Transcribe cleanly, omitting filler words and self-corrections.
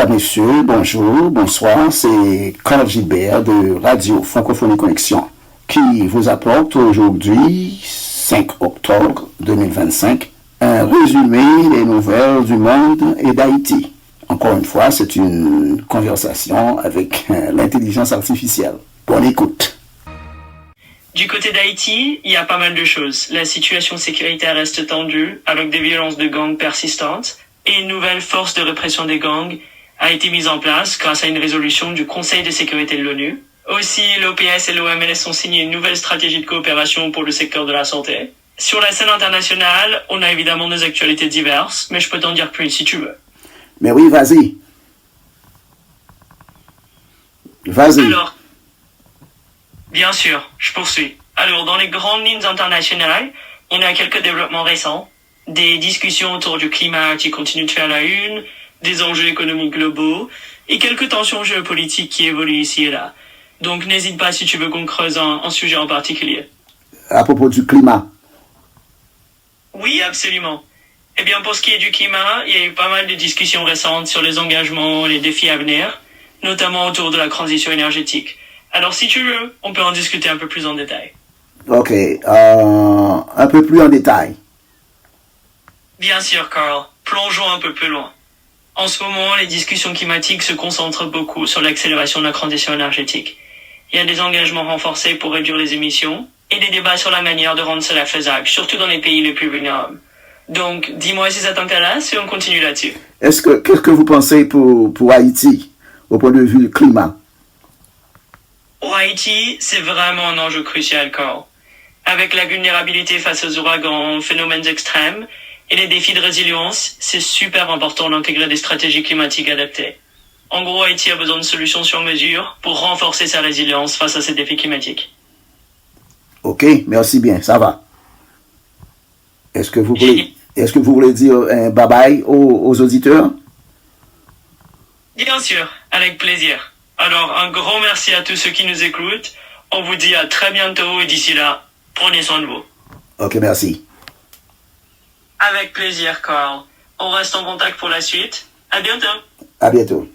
Mesdames, Messieurs, bonjour, bonsoir, c'est Carl Gilbert de Radio Francophonie Connexion qui vous apporte aujourd'hui, 5 octobre 2025, un résumé des nouvelles du monde et d'Haïti. Encore une fois, c'est une conversation avec l'intelligence artificielle. Bonne écoute. Du côté d'Haïti, il y a pas mal de choses. La situation sécuritaire reste tendue, avec des violences de gangs persistantes, et une nouvelle force de répression des gangs a été mise en place grâce à une résolution du Conseil de sécurité de l'ONU. Aussi, l'OPS et l'OMS ont signé une nouvelle stratégie de coopération pour le secteur de la santé. Sur la scène internationale, on a évidemment des actualités diverses, mais je peux t'en dire plus si tu veux. Mais oui, vas-y. Vas-y. Alors, bien sûr, je poursuis. Alors, dans les grandes lignes internationales, on a quelques développements récents, des discussions autour du climat qui continuent de faire la une, des enjeux économiques globaux, et quelques tensions géopolitiques qui évoluent ici et là. Donc, n'hésite pas si tu veux qu'on creuse un sujet en particulier. À propos du climat. Oui, absolument. Eh bien, pour ce qui est du climat, il y a eu pas mal de discussions récentes sur les engagements et les défis à venir, notamment autour de la transition énergétique. Alors, si tu veux, on peut en discuter un peu plus en détail. Ok, un peu plus en détail. Bien sûr, Carl. Plongeons un peu plus loin. En ce moment, les discussions climatiques se concentrent beaucoup sur l'accélération de la transition énergétique. Il y a des engagements renforcés pour réduire les émissions et des débats sur la manière de rendre cela faisable, surtout dans les pays les plus vulnérables. Donc, dis-moi si ça t'intéresse et on continue là-dessus. Qu'est-ce que vous pensez pour Haïti, au point de vue du climat? Pour Haïti, c'est vraiment un enjeu crucial, Carl. Avec la vulnérabilité face aux ouragans, aux phénomènes extrêmes et les défis de résilience, c'est super important d'intégrer des stratégies climatiques adaptées. En gros, Haïti a besoin de solutions sur mesure pour renforcer sa résilience face à ces défis climatiques. Ok, merci bien, ça va. Est-ce que vous voulez dire un bye-bye aux auditeurs? Bien sûr, avec plaisir. Alors, un grand merci à tous ceux qui nous écoutent. On vous dit à très bientôt et d'ici là, prenez soin de vous. Ok, merci. Avec plaisir, Carl. On reste en contact pour la suite. À bientôt. À bientôt.